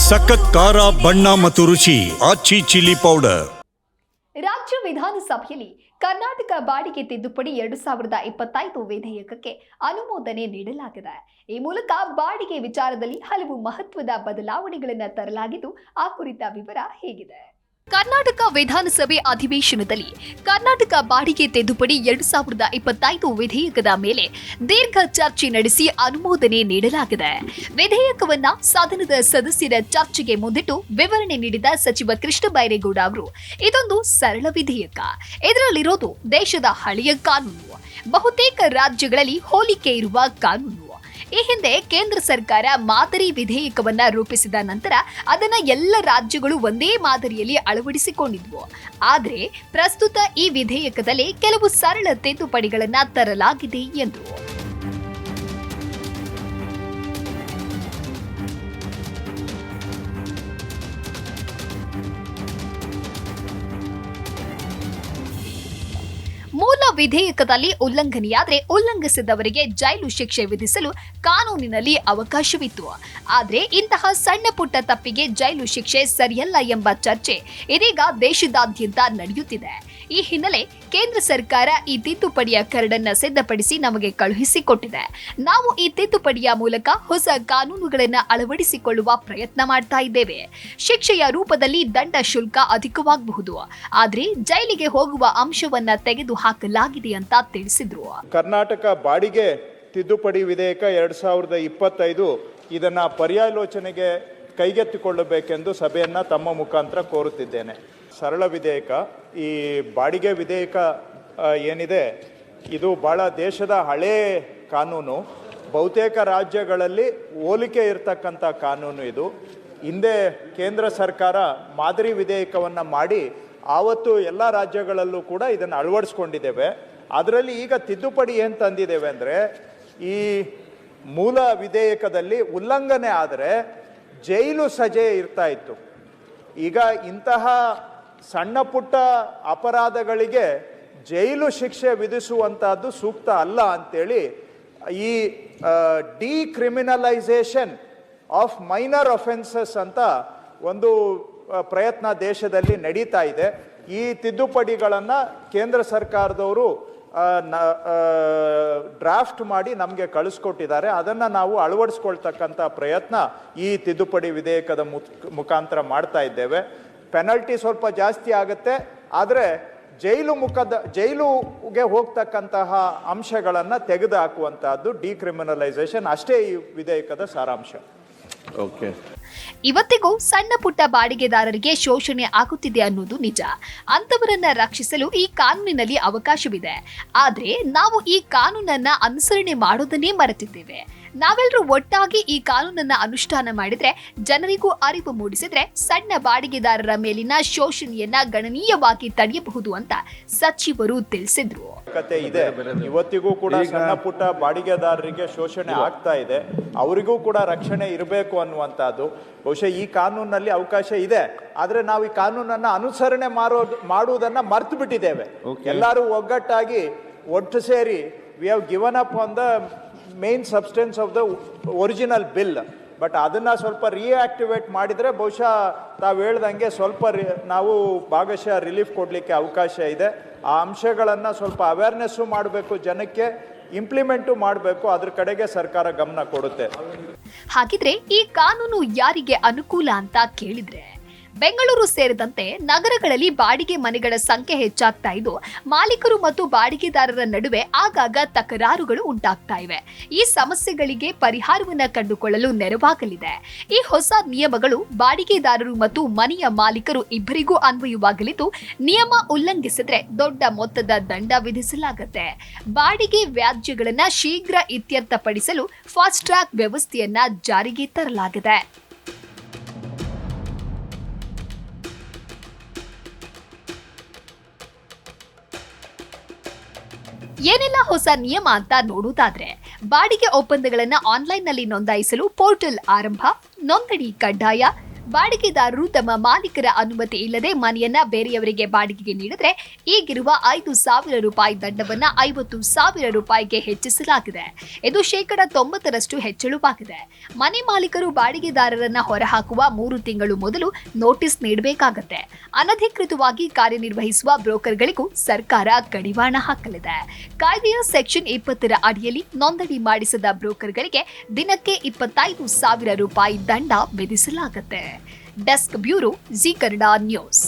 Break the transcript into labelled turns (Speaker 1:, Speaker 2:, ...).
Speaker 1: ಸಖತ್ ಖಾರ ಬಣ್ಣ ಮತ್ತು ರುಚಿ ಆಚಿ ಚಿಲ್ಲಿ ಪೌಡರ್.
Speaker 2: ರಾಜ್ಯ ವಿಧಾನಸಭೆಯಲ್ಲಿ ಕರ್ನಾಟಕ ಬಾಡಿಗೆ ತಿದ್ದುಪಡಿ 2025 ವಿಧೇಯಕಕ್ಕೆ ಅನುಮೋದನೆ ನೀಡಲಾಗಿದೆ. ಈ ಮೂಲಕ ಬಾಡಿಗೆ ವಿಚಾರದಲ್ಲಿ ಹಲವು ಮಹತ್ವದ ಬದಲಾವಣೆಗಳನ್ನು ತರಲಾಗಿದ್ದು, ಆ ಕುರಿತ ವಿವರ ಹೇಗಿದೆ. ಕರ್ನಾಟಕ ವಿಧಾನಸಭೆ ಅಧಿವೇಶನದಲ್ಲಿ ಕರ್ನಾಟಕ ಬಾಡಿಗೆ ತಿದ್ದುಪಡಿ 2025 ವಿಧೇಯಕದ ಮೇಲೆ ದೀರ್ಘ ಚರ್ಚೆ ನಡೆಸಿ ಅನುಮೋದನೆ ನೀಡಲಾಗಿದೆ. ವಿಧೇಯಕವನ್ನ ಸದನದ ಸದಸ್ಯರ ಚರ್ಚೆಗೆ ಮುಂದಿಟ್ಟು ವಿವರಣೆ ನೀಡಿದ ಸಚಿವ ಕೃಷ್ಣ ಬೈರೇಗೌಡ ಅವರು, ಇದೊಂದು ಸರಳ ವಿಧೇಯಕ. ಇದರಲ್ಲಿರೋದು ದೇಶದ ಹಳೆಯ ಕಾನೂನು, ಬಹುತೇಕ ರಾಜ್ಯಗಳಲ್ಲಿ ಹೋಲಿಕೆ ಇರುವ ಕಾನೂನು. ಈ ಹಿಂದೆ ಕೇಂದ್ರ ಸರ್ಕಾರ ಮಾದರಿ ವಿಧೇಯಕವನ್ನ ರೂಪಿಸಿದ ನಂತರ ಅದನ್ನ ಎಲ್ಲ ರಾಜ್ಯಗಳು ಒಂದೇ ಮಾದರಿಯಲ್ಲಿ ಅಳವಡಿಸಿಕೊಂಡಿದ್ವು. ಆದರೆ ಪ್ರಸ್ತುತ ಈ ವಿಧೇಯಕದಲ್ಲಿ ಕೆಲವು ಸರಳ ತಿದ್ದುಪಡಿಗಳನ್ನ ತರಲಾಗಿದೆ ಎಂದರು. ಮೂಲ ವಿಧೇಯಕದಲ್ಲಿ ಉಲ್ಲಂಘನೆಯಾದರೆ ಉಲ್ಲಂಘಿಸಿದವರಿಗೆ ಜೈಲು ಶಿಕ್ಷೆ ವಿಧಿಸಲು ಕಾನೂನಿನಲ್ಲಿ ಅವಕಾಶವಿತ್ತು. ಆದರೆ ಇಂತಹ ಸಣ್ಣ ಪುಟ್ಟ ತಪ್ಪಿಗೆ ಜೈಲು ಶಿಕ್ಷೆ ಸರಿಯಲ್ಲ ಎಂಬ ಚರ್ಚೆ ಇದೀಗ ದೇಶದಾದ್ಯಂತ ನಡೆಯುತ್ತಿದೆ. ಈ ಹಿನ್ನೆಲೆ ಕೇಂದ್ರ ಸರ್ಕಾರ ಈ ತಿದ್ದುಪಡಿಯ ಕರಡನ್ನ ಸಿದ್ಧಪಡಿಸಿ ನಮಗೆ ಕಳುಹಿಸಿಕೊಟ್ಟಿದೆ. ನಾವು ಈ ತಿದ್ದುಪಡಿಯ ಮೂಲಕ ಹೊಸ ಕಾನೂನುಗಳನ್ನು ಅಳವಡಿಸಿಕೊಳ್ಳುವ ಪ್ರಯತ್ನ ಮಾಡ್ತಾ ಇದ್ದೇವೆ. ಶಿಕ್ಷೆಯ ರೂಪದಲ್ಲಿ ದಂಡ ಶುಲ್ಕ ಅಧಿಕವಾಗಬಹುದು, ಆದರೆ ಜೈಲಿಗೆ ಹೋಗುವ ಅಂಶವನ್ನ ತೆಗೆದು ಹಾಕಲಾಗಿದೆ ಅಂತ ತಿಳಿಸಿದ್ರು.
Speaker 3: ಕರ್ನಾಟಕ ಬಾಡಿಗೆ ತಿದ್ದುಪಡಿ ವಿಧೇಯಕ 2025 ಇದನ್ನ ಪರ್ಯಾಲೋಚನೆಗೆ ಕೈಗೆತ್ತಿಕೊಳ್ಳಬೇಕೆಂದು ಸಭೆಯನ್ನ ತಮ್ಮ ಮುಖಾಂತರ ಕೋರುತ್ತಿದ್ದೇನೆ. ಸರಳ ವಿಧೇಯಕ, ಈ ಬಾಡಿಗೆ ವಿಧೇಯಕ ಏನಿದೆ ಇದು ಬಹಳ ದೇಶದ ಹಳೇ ಕಾನೂನು, ಬಹುತೇಕ ರಾಜ್ಯಗಳಲ್ಲಿ ಹೋಲಿಕೆ ಇರತಕ್ಕಂಥ ಕಾನೂನು. ಇದು ಹಿಂದೆ ಕೇಂದ್ರ ಸರ್ಕಾರ ಮಾದರಿ ವಿಧೇಯಕವನ್ನು ಮಾಡಿ ಆವತ್ತು ಎಲ್ಲ ರಾಜ್ಯಗಳಲ್ಲೂ ಕೂಡ ಇದನ್ನು ಅಳವಡಿಸ್ಕೊಂಡಿದ್ದೇವೆ. ಅದರಲ್ಲಿ ಈಗ ತಿದ್ದುಪಡಿ ಏನು ತಂದಿದ್ದೇವೆ ಅಂದರೆ, ಈ ಮೂಲ ವಿಧೇಯಕದಲ್ಲಿ ಉಲ್ಲಂಘನೆ ಆದರೆ ಜೈಲು ಸಜೆ ಇರ್ತಾ ಇತ್ತು. ಈಗ ಇಂತಹ ಸಣ್ಣ ಪುಟ್ಟ ಅಪರಾಧಗಳಿಗೆ ಜೈಲು ಶಿಕ್ಷೆ ವಿಧಿಸುವಂತಹದ್ದು ಸೂಕ್ತ ಅಲ್ಲ ಅಂತೇಳಿ ಈ ಡಿಕ್ರಿಮಿನಲೈಸೇಷನ್ ಆಫ್ ಮೈನರ್ ಅಫೆನ್ಸಸ್ ಅಂತ ಒಂದು ಪ್ರಯತ್ನ ದೇಶದಲ್ಲಿ ನಡೀತಾ ಇದೆ. ಈ ತಿದ್ದುಪಡಿಗಳನ್ನು ಕೇಂದ್ರ ಸರ್ಕಾರದವರು ಡ್ರಾಫ್ಟ್ ಮಾಡಿ ನಮಗೆ ಕಳಿಸ್ಕೊಟ್ಟಿದ್ದಾರೆ. ಅದನ್ನು ನಾವು ಅಳವಡಿಸ್ಕೊಳ್ತಕ್ಕಂಥ ಪ್ರಯತ್ನ ಈ ತಿದ್ದುಪಡಿ ವಿಧೇಯಕದ ಮುಖಾಂತರ ಮಾಡ್ತಾ ಇದ್ದೇವೆ. ಪೆನಲ್ಟಿ ಸ್ವಲ್ಪ ಜಾಸ್ತಿ ಆಗುತ್ತೆ, ಆದರೆ ಜೈಲುಗೆ ಹೋಗ್ತಕ್ಕಂತಹ ಅಂಶಗಳನ್ನು ತೆಗೆದು ಹಾಕುವಂತಹದ್ದು ಡಿಕ್ರಿಮಿನಲೈಸೇಷನ್ ಅಷ್ಟೇ ಈ ವಿಧೇಯಕದ ಸಾರಾಂಶ.
Speaker 1: ಓಕೆ.
Speaker 2: ಇವತ್ತಿಗೂ ಸಣ್ಣ ಪುಟ್ಟ ಬಾಡಿಗೆದಾರರಿಗೆ ಶೋಷಣೆ ಆಗುತ್ತಿದೆ ಅನ್ನೋದು ನಿಜ. ಅಂತವರನ್ನ ರಕ್ಷಿಸಲು ಈ ಕಾನೂನಿನಲ್ಲಿ ಅವಕಾಶವಿದೆ. ಆದ್ರೆ ನಾವು ಈ ಕಾನೂನನ್ನ ಅನುಸರಣೆ ಮಾಡೋದನ್ನೇ ಮರೆತಿದ್ದೇವೆ. ನಾವೆಲ್ಲರೂ ಒಟ್ಟಾಗಿ ಈ ಕಾನೂನನ್ನ ಅನುಷ್ಠಾನ ಮಾಡಿದ್ರೆ, ಜನರಿಗೂ ಅರಿವು ಮೂಡಿಸಿದ್ರೆ ಸಣ್ಣ ಬಾಡಿಗೆದಾರರ ಮೇಲಿನ ಶೋಷಣೆಯನ್ನ ಗಣನೀಯವಾಗಿ ತಡೆಯಬಹುದು ಅಂತ ಸಚಿವರು ತಿಳಿಸಿದ್ರು.
Speaker 3: ಇದೆ, ಇವತ್ತಿಗೂ ಕೂಡ ಸಣ್ಣ ಪುಟ್ಟ ಬಾಡಿಗೆದಾರರಿಗೆ ಶೋಷಣೆ ಆಗ್ತಾ ಇದೆ, ಅವರಿಗೂ ಕೂಡ ರಕ್ಷಣೆ ಇರಬೇಕು ಅನ್ನುವಂಥದ್ದು. ಬಹುಶಃ ಈ ಕಾನೂನಲ್ಲಿ ಅವಕಾಶ ಇದೆ, ಆದರೆ ನಾವು ಈ ಕಾನೂನನ್ನು ಅನುಸರಣೆ ಮಾಡುವುದನ್ನು ಮರ್ತು ಬಿಟ್ಟಿದ್ದೇವೆ. ಎಲ್ಲರೂ ಒಗ್ಗಟ್ಟಾಗಿ ಒಟ್ಟು ಸೇರಿ we have given up on the main substance of the original bill. But ಅದನ್ನು ಸ್ವಲ್ಪ ರಿಯಾಕ್ಟಿವೇಟ್ ಮಾಡಿದರೆ ಬಹುಶಃ ತಾವು ಹೇಳ್ದಂಗೆ ಸ್ವಲ್ಪ ನಾವು ಭಾಗಶಃ ರಿಲೀಫ್ ಕೊಡಲಿಕ್ಕೆ ಅವಕಾಶ ಇದೆ. ಆ ಅಂಶಗಳನ್ನು ಸ್ವಲ್ಪ ಅವೇರ್ನೆಸ್ಸು ಮಾಡಬೇಕು, ಜನಕ್ಕೆ ಇಂಪ್ಲಿಮೆಂಟು ಮಾಡಬೇಕು, ಅದ್ರ ಕಡೆಗೆ ಸರ್ಕಾರ ಗಮನ ಕೊಡುತ್ತೆ.
Speaker 2: ಹಾಗಿದ್ರೆ ಈ ಕಾನೂನು ಯಾರಿಗೆ ಅನುಕೂಲ ಅಂತ ಕೇಳಿದ್ರೆ, ಬೆಂಗಳೂರು ಸೇರಿದಂತೆ ನಗರಗಳಲ್ಲಿ ಬಾಡಿಗೆ ಮನೆಗಳ ಸಂಖ್ಯೆ ಹೆಚ್ಚಾಗ್ತಾ ಇದ್ದು, ಮಾಲೀಕರು ಮತ್ತು ಬಾಡಿಗೆದಾರರ ನಡುವೆ ಆಗಾಗ ತಕರಾರುಗಳು ಉಂಟಾಗ್ತಾ ಇವೆ. ಈ ಸಮಸ್ಯೆಗಳಿಗೆ ಪರಿಹಾರವನ್ನ ಕಂಡುಕೊಳ್ಳಲು ನೆರವಾಗಲಿದೆ. ಈ ಹೊಸ ನಿಯಮಗಳು ಬಾಡಿಗೆದಾರರು ಮತ್ತು ಮನೆಯ ಮಾಲೀಕರು ಇಬ್ಬರಿಗೂ ಅನ್ವಯವಾಗಲಿದ್ದು, ನಿಯಮ ಉಲ್ಲಂಘಿಸಿದ್ರೆ ದೊಡ್ಡ ಮೊತ್ತದ ದಂಡ ವಿಧಿಸಲಾಗುತ್ತೆ. ಬಾಡಿಗೆ ವ್ಯಾಜ್ಯಗಳನ್ನ ಶೀಘ್ರ ಇತ್ಯರ್ಥಪಡಿಸಲು ಫಾಸ್ಟ್ ಟ್ರ್ಯಾಕ್ ವ್ಯವಸ್ಥೆಯನ್ನ ಜಾರಿಗೆ ತರಲಾಗಿದೆ. ಏನೆಲ್ಲ ಹೊಸ ನಿಯಮ ಅಂತ ನೋಡುವುದಾದ್ರೆ, ಬಾಡಿಗೆ ಒಪ್ಪಂದಗಳನ್ನು ಆನ್ಲೈನ್ನಲ್ಲಿ ನೋಂದಾಯಿಸಲು ಪೋರ್ಟಲ್ ಆರಂಭ, ನೋಂದಣಿ ಕಡ್ಡಾಯ, ಬಾಡಿಗೆದಾರರು ತಮ್ಮ ಮಾಲೀಕರ ಅನುಮತಿ ಇಲ್ಲದೆ ಮನೆಯನ್ನ ಬೇರೆಯವರಿಗೆ ಬಾಡಿಗೆಗೆ ನೀಡಿದ್ರೆ ಈಗಿರುವ 5,000 ರೂಪಾಯಿ ದಂಡವನ್ನ 50,000 ರೂಪಾಯಿಗೆ ಹೆಚ್ಚಿಸಲಾಗಿದೆ. ಇದು 90% ಹೆಚ್ಚಳವಾಗಿದೆ. ಮನೆ ಮಾಲೀಕರು ಬಾಡಿಗೆದಾರರನ್ನ ಹೊರಹಾಕುವ 3 ತಿಂಗಳು ಮೊದಲು ನೋಟಿಸ್ ನೀಡಬೇಕಾಗುತ್ತೆ. ಅನಧಿಕೃತವಾಗಿ ಕಾರ್ಯನಿರ್ವಹಿಸುವ ಬ್ರೋಕರ್ಗಳಿಗೂ ಸರ್ಕಾರ ಕಡಿವಾಣ ಹಾಕಲಿದೆ. ಕಾಯ್ದೆಯ ಸೆಕ್ಷನ್ 20ರ ಅಡಿಯಲ್ಲಿ ನೋಂದಣಿ ಮಾಡಿಸದ ಬ್ರೋಕರ್ಗಳಿಗೆ ದಿನಕ್ಕೆ 25,000 ರೂಪಾಯಿ ದಂಡ ವಿಧಿಸಲಾಗುತ್ತೆ. Desk bureau, Zee Kannada news.